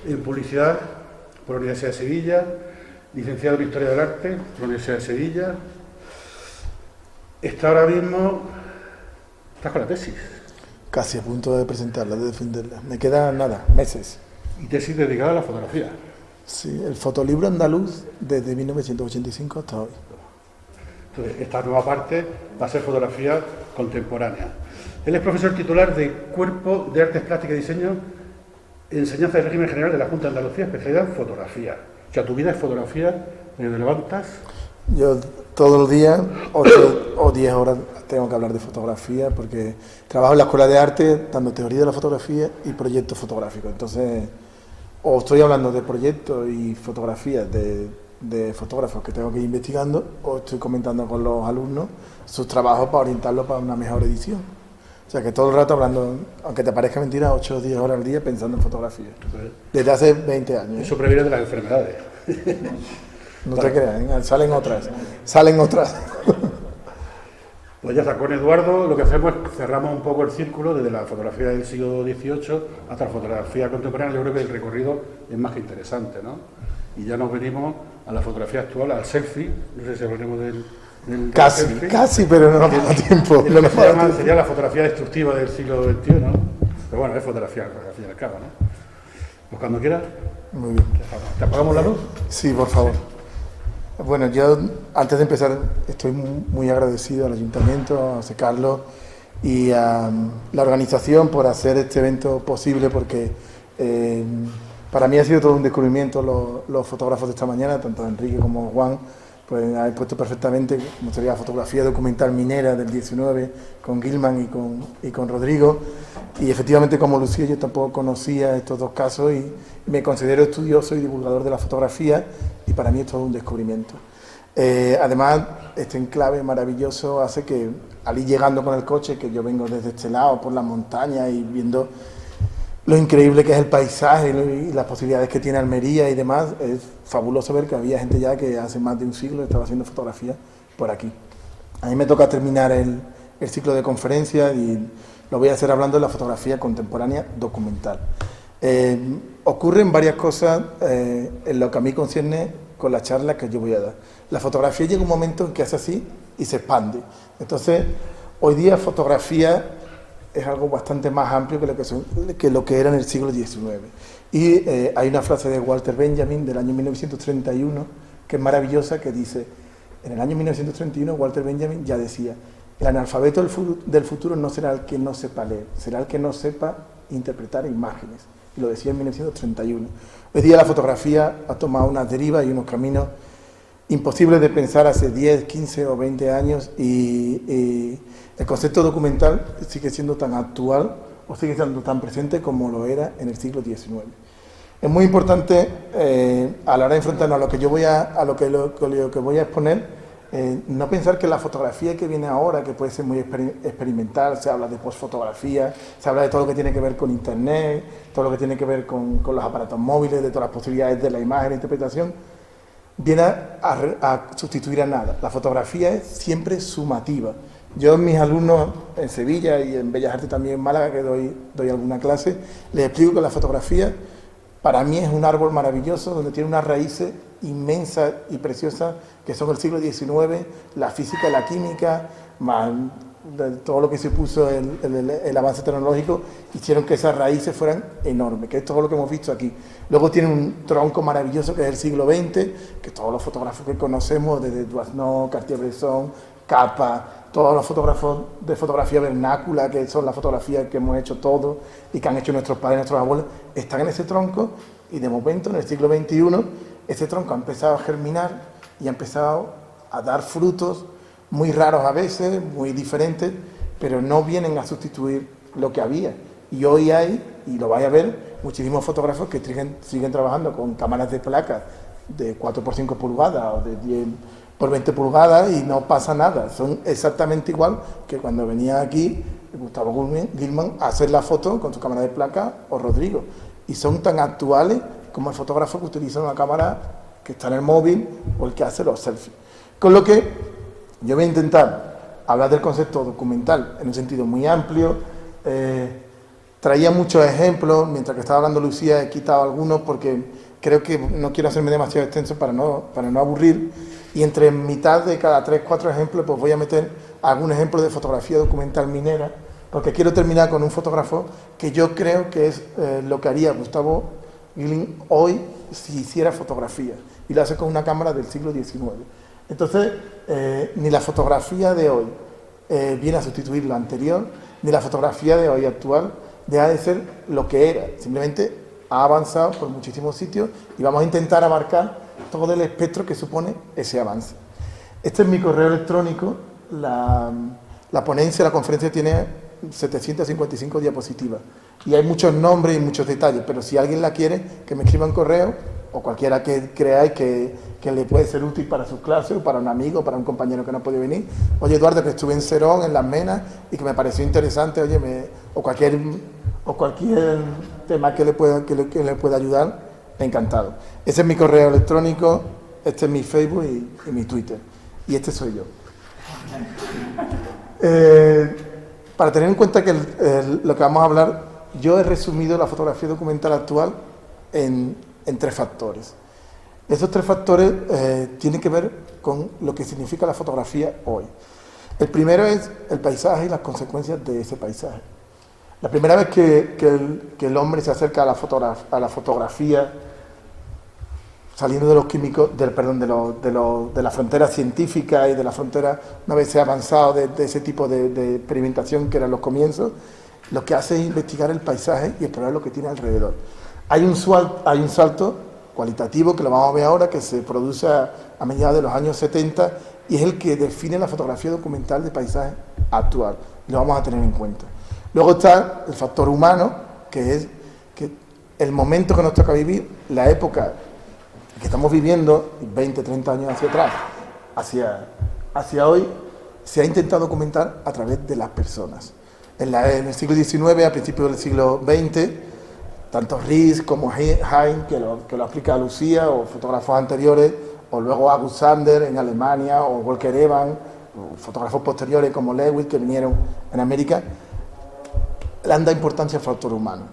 en Publicidad por la Universidad de Sevilla, licenciado en Historia del Arte por la Universidad de Sevilla. Está ahora mismo... ¿Estás con la tesis? Casi a punto de presentarla, de defenderla. Me quedan nada, meses. ¿Y tesis dedicada a la fotografía? Sí, el fotolibro andaluz desde 1985 hasta hoy. Entonces, esta nueva parte va a ser fotografía contemporánea. Él es profesor titular de Cuerpo de Artes Plásticas y Diseño, Enseñanza del Régimen General de la Junta de Andalucía, especialidad en fotografía. O sea, tu vida es fotografía, te levantas... Yo todos los días, 8 o 10 horas, tengo que hablar de fotografía porque trabajo en la Escuela de Arte dando teoría de la fotografía y proyectos fotográficos. Entonces, o estoy hablando de proyectos y fotografías de fotógrafos que tengo que ir investigando, o estoy comentando con los alumnos sus trabajos para orientarlos para una mejor edición. O sea que todo el rato hablando, aunque te parezca mentira, 8 o 10 horas al día pensando en fotografía. Desde hace 20 años. Eso previene de las enfermedades. No te creas, salen otras. Pues ya está, con Eduardo lo que hacemos es cerramos un poco el círculo desde la fotografía del siglo XVIII hasta la fotografía contemporánea. Yo creo que el recorrido es más que interesante, ¿no? Y ya nos venimos a la fotografía actual, al selfie. No sé si hablaremos del Casi, pero no nos da tiempo. Sería la fotografía destructiva del siglo XXI, ¿no? Pero bueno, es fotografía al fin y al cabo, ¿no? Pues cuando quieras. Muy bien. ¿Te apagamos la luz? Sí, por favor. Bueno, yo antes de empezar estoy muy agradecido al Ayuntamiento, a José Carlos y a la organización por hacer este evento posible porque para mí ha sido todo un descubrimiento los fotógrafos de esta mañana, tanto Enrique como Juan, pues han puesto perfectamente como sería la fotografía documental minera del 19 con Gilman y con Rodrigo, y efectivamente como Lucía yo tampoco conocía estos dos casos y me considero estudioso y divulgador de la fotografía y para mí es todo un descubrimiento. Además este enclave maravilloso hace que al ir llegando con el coche, que yo vengo desde este lado por la montaña y viendo lo increíble que es el paisaje y las posibilidades que tiene Almería y demás, es fabuloso ver que había gente ya que hace más de un siglo estaba haciendo fotografía por aquí. A mí me toca terminar el ciclo de conferencias y lo voy a hacer hablando de la fotografía contemporánea documental. Ocurren varias cosas en lo que a mí concierne con la charla que yo voy a dar. La fotografía llega un momento en que hace así y se expande. Entonces, hoy día fotografía es algo bastante más amplio que lo que era en el siglo XIX. Y hay una frase de Walter Benjamin del año 1931 que es maravillosa, que dice, en el año 1931 Walter Benjamin ya decía, el analfabeto del futuro no será el que no sepa leer, será el que no sepa interpretar imágenes. Y lo decía en 1931. Hoy día la fotografía ha tomado unas derivas y unos caminos imposibles de pensar hace 10, 15 o 20 años y el concepto documental sigue siendo tan actual o sigue siendo tan presente como lo era en el siglo XIX. Es muy importante a la hora de enfrentarnos a lo que yo voy lo que voy a exponer, no pensar que la fotografía que viene ahora, que puede ser muy experimental, se habla de postfotografía, se habla de todo lo que tiene que ver con internet, todo lo que tiene que ver con los aparatos móviles, de todas las posibilidades de la imagen, la interpretación, viene a sustituir a nada. La fotografía es siempre sumativa. Yo a mis alumnos en Sevilla y en Bellas Artes también en Málaga, que doy alguna clase, les explico que la fotografía para mí es un árbol maravilloso donde tiene unas raíces inmensas y preciosas que son el siglo XIX, la física y la química, más todo lo que se puso el avance tecnológico, hicieron que esas raíces fueran enormes, que es todo lo que hemos visto aquí. Luego tiene un tronco maravilloso que es el siglo XX, que todos los fotógrafos que conocemos, desde Doisneau, Cartier-Bresson, Capa, todos los fotógrafos de fotografía vernácula, que son las fotografías que hemos hecho todos y que han hecho nuestros padres, nuestros abuelos, están en ese tronco y de momento en el siglo XXI ese tronco ha empezado a germinar y ha empezado a dar frutos muy raros a veces, muy diferentes, pero no vienen a sustituir lo que había. Y hoy hay, y lo vais a ver, muchísimos fotógrafos que siguen trabajando con cámaras de placas de 4x5 pulgadas o de 10x20 pulgadas y no pasa nada. Son exactamente igual que cuando venía aquí Gustavo Gilman a hacer la foto con su cámara de placa o Rodrigo. Y son tan actuales como el fotógrafo que utiliza una cámara que está en el móvil o el que hace los selfies. Con lo que yo voy a intentar hablar del concepto documental en un sentido muy amplio, Traía muchos ejemplos, mientras que estaba hablando Lucía he quitado algunos porque creo que no quiero hacerme demasiado extenso para no aburrir, y entre mitad de cada 3-4 ejemplos pues voy a meter algún ejemplo de fotografía documental minera, porque quiero terminar con un fotógrafo que yo creo que es lo que haría Gustavo Gilling hoy si hiciera fotografía, y lo hace con una cámara del siglo XIX. Entonces, ni la fotografía de hoy viene a sustituir lo anterior, ni la fotografía de hoy actual deja de ser lo que era, simplemente ha avanzado por muchísimos sitios y vamos a intentar abarcar todo el espectro que supone ese avance. Este es mi correo electrónico, la ponencia, la conferencia tiene 755 diapositivas y hay muchos nombres y muchos detalles, pero si alguien la quiere, que me escriba un correo, o cualquiera que creáis que le puede ser útil para sus clases, o para un amigo, para un compañero que no puede venir. Oye, Eduardo, que estuve en Serón, en Las Menas, y que me pareció interesante, oye, o cualquier tema que le pueda ayudar, encantado. Ese es mi correo electrónico, este es mi Facebook y mi Twitter, y este soy yo. Para tener en cuenta que lo que vamos a hablar, yo he resumido la fotografía documental actual en 3 factores. Esos 3 factores tienen que ver con lo que significa la fotografía hoy. El primero es el paisaje y las consecuencias de ese paisaje. La primera vez que el hombre se acerca a la fotografía, saliendo de los químicos, de la frontera científica y de la frontera, una vez se ha avanzado de ese tipo de experimentación que eran los comienzos, lo que hace es investigar el paisaje y explorar lo que tiene alrededor. Hay un salto cualitativo, que lo vamos a ver ahora, que se produce a mediados de los años 70, y es el que define la fotografía documental de paisaje actual, y lo vamos a tener en cuenta. Luego está el factor humano, que es que el momento que nos toca vivir, la época que estamos viviendo, 20, 30 años hacia atrás, hacia hoy, se ha intentado documentar a través de las personas. En el siglo XIX, a principios del siglo XX, tanto Ries como Hein, que lo aplica a Lucía, o fotógrafos anteriores, o luego August Sander en Alemania, o Volker Evans, o fotógrafos posteriores como Lewis, que vinieron en América, le han dado importancia al factor humano.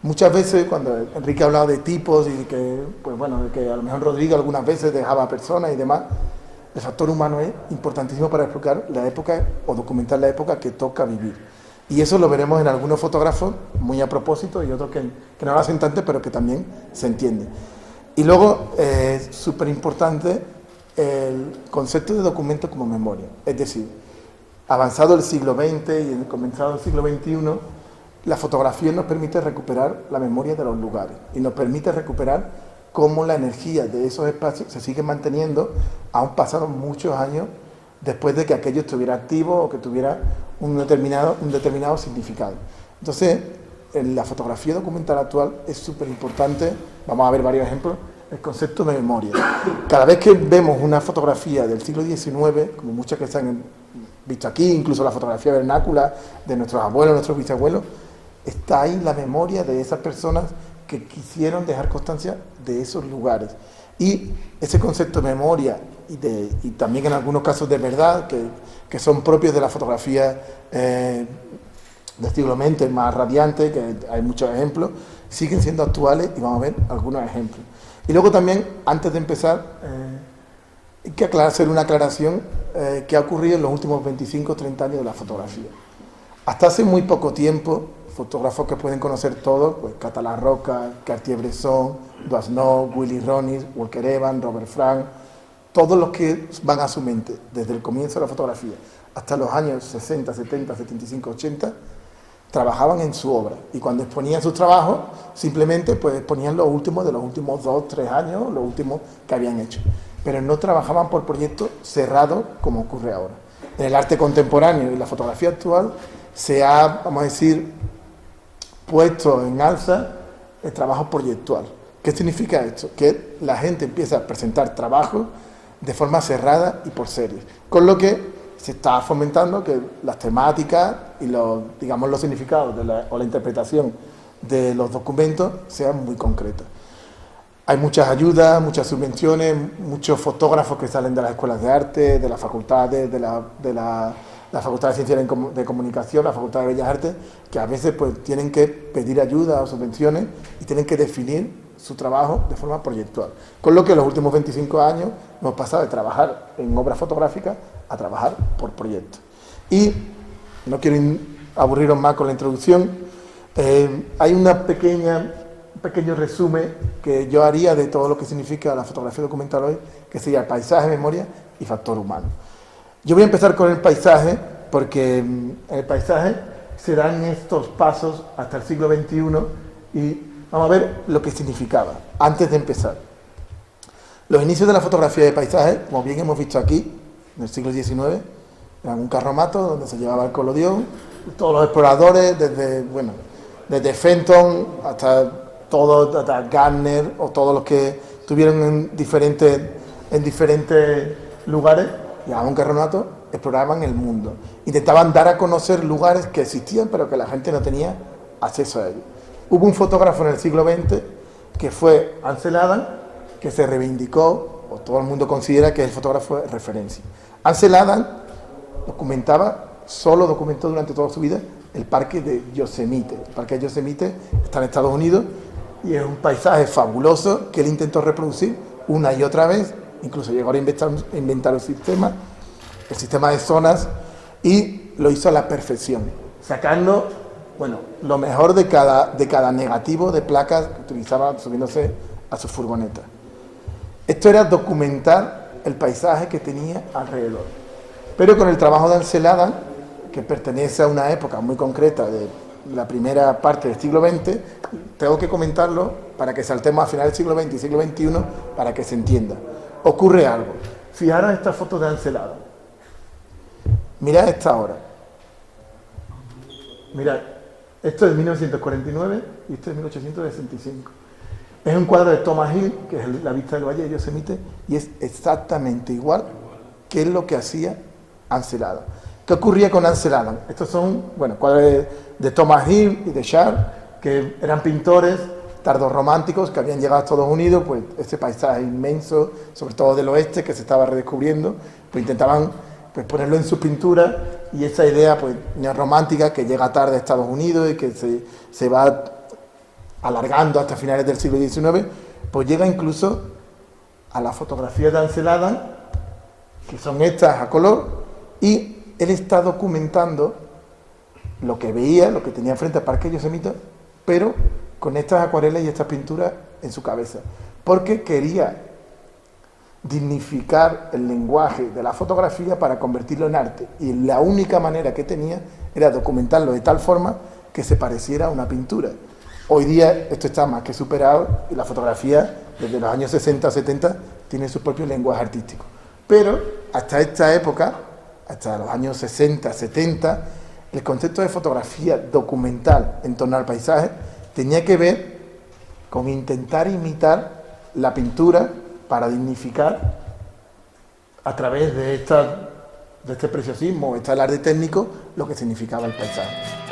Muchas veces, cuando Enrique ha hablado de tipos y que, pues bueno, que a lo mejor Rodrigo algunas veces dejaba a personas y demás, el factor humano es importantísimo para explicar la época o documentar la época que toca vivir. Y eso lo veremos en algunos fotógrafos, muy a propósito, y otros que no lo hacen tanto, pero que también se entiende. Y luego, es súper importante el concepto de documento como memoria. Es decir, avanzado el siglo XX y comenzado el siglo XXI, la fotografía nos permite recuperar la memoria de los lugares y nos permite recuperar cómo la energía de esos espacios se sigue manteniendo, aún pasados muchos años después de que aquello estuviera activo o que tuviera un determinado significado. Entonces, en la fotografía documental actual es súper importante, vamos a ver varios ejemplos, el concepto de memoria. Cada vez que vemos una fotografía del siglo XIX, como muchas que se han visto aquí, incluso la fotografía vernácula de nuestros abuelos, nuestros bisabuelos, está ahí la memoria de esas personas que quisieron dejar constancia de esos lugares. Y ese concepto de memoria y también en algunos casos de verdad, que son propios de la fotografía del siglo XX, más radiante, que hay muchos ejemplos, siguen siendo actuales y vamos a ver algunos ejemplos. Y luego también, antes de empezar, hay que hacer una aclaración que ha ocurrido en los últimos 25 o 30 años de la fotografía. Hasta hace muy poco tiempo, fotógrafos que pueden conocer todos, pues Català Roca, Cartier-Bresson, Doisneau, Willy Ronis, Volker Evans, Robert Frank, todos los que van a su mente desde el comienzo de la fotografía hasta los años 60, 70, 75, 80, trabajaban en su obra, y cuando exponían sus trabajos simplemente pues exponían los últimos de los últimos 2, 3 años, los últimos que habían hecho, pero no trabajaban por proyectos cerrados como ocurre ahora. En el arte contemporáneo y la fotografía actual se ha, vamos a decir, puesto en alza el trabajo proyectual. ¿Qué significa esto? Que la gente empieza a presentar trabajos de forma cerrada y por series, con lo que se está fomentando que las temáticas y los significados o la interpretación de los documentos sean muy concretas. Hay muchas ayudas, muchas subvenciones, muchos fotógrafos que salen de las escuelas de arte, de las facultades, de la Facultad de Ciencias de Comunicación, la Facultad de Bellas Artes, que a veces pues tienen que pedir ayuda o subvenciones y tienen que definir su trabajo de forma proyectual. Con lo que en los últimos 25 años hemos pasado de trabajar en obras fotográficas a trabajar por proyectos. Y no quiero aburriros más con la introducción. Hay un pequeño resumen que yo haría de todo lo que significa la fotografía documental hoy, que sería paisaje, memoria y factor humano. Yo voy a empezar con el paisaje, porque en el paisaje se dan estos pasos hasta el siglo XXI y vamos a ver lo que significaba antes de empezar. Los inicios de la fotografía de paisaje, como bien hemos visto aquí, en el siglo XIX, eran un carromato donde se llevaba el collodion, todos los exploradores, desde Fenton hasta Gardner o todos los que estuvieron en diferentes lugares, llevaban un carromato, exploraban el mundo, intentaban dar a conocer lugares que existían pero que la gente no tenía acceso a ellos. Hubo un fotógrafo en el siglo XX que fue Ansel Adams, que se reivindicó, o todo el mundo considera que es el fotógrafo de referencia. Ansel Adams documentó durante toda su vida el parque de Yosemite. El parque de Yosemite está en Estados Unidos y es un paisaje fabuloso que él intentó reproducir una y otra vez, incluso llegó a inventar el sistema de zonas, y lo hizo a la perfección, sacando lo mejor de cada negativo de placas que utilizaba subiéndose a su furgoneta. Esto era documentar el paisaje que tenía alrededor. Pero con el trabajo de Ansel Adams, que pertenece a una época muy concreta de la primera parte del siglo XX, tengo que comentarlo para que saltemos a finales del siglo XX y siglo XXI para que se entienda. Ocurre algo. Fijaros esta foto de Ansel Adams. Mirad esta hora. Mirad, esto es de 1949 y esto es de 1865. Es un cuadro de Thomas Hill, que es la vista del Valle de Yosemite, y es exactamente igual que es lo que hacía Ansel Adams. ¿Qué ocurría con Ansel Adams? Estos son cuadros de Thomas Hill y de Sharp, que eran pintores tardorrománticos que habían llegado a Estados Unidos, pues ese paisaje inmenso, sobre todo del oeste, que se estaba redescubriendo, pues intentaban ponerlo en su pintura, y esa idea neorromántica que llega tarde a Estados Unidos y que se va alargando hasta finales del siglo XIX, pues llega incluso a la fotografía de Ansel Adams, que son estas a color, y él está documentando lo que veía, lo que tenía frente al Parque Yosemite, pero con estas acuarelas y estas pinturas en su cabeza, porque quería dignificar el lenguaje de la fotografía para convertirlo en arte, y la única manera que tenía era documentarlo de tal forma que se pareciera a una pintura. Hoy día esto está más que superado y la fotografía desde los años 60 o 70 tiene su propio lenguaje artístico, pero hasta esta época, hasta los años 60, 70, el concepto de fotografía documental en torno al paisaje tenía que ver con intentar imitar la pintura para dignificar a través de este preciosismo, este alarde técnico, lo que significaba el paisaje.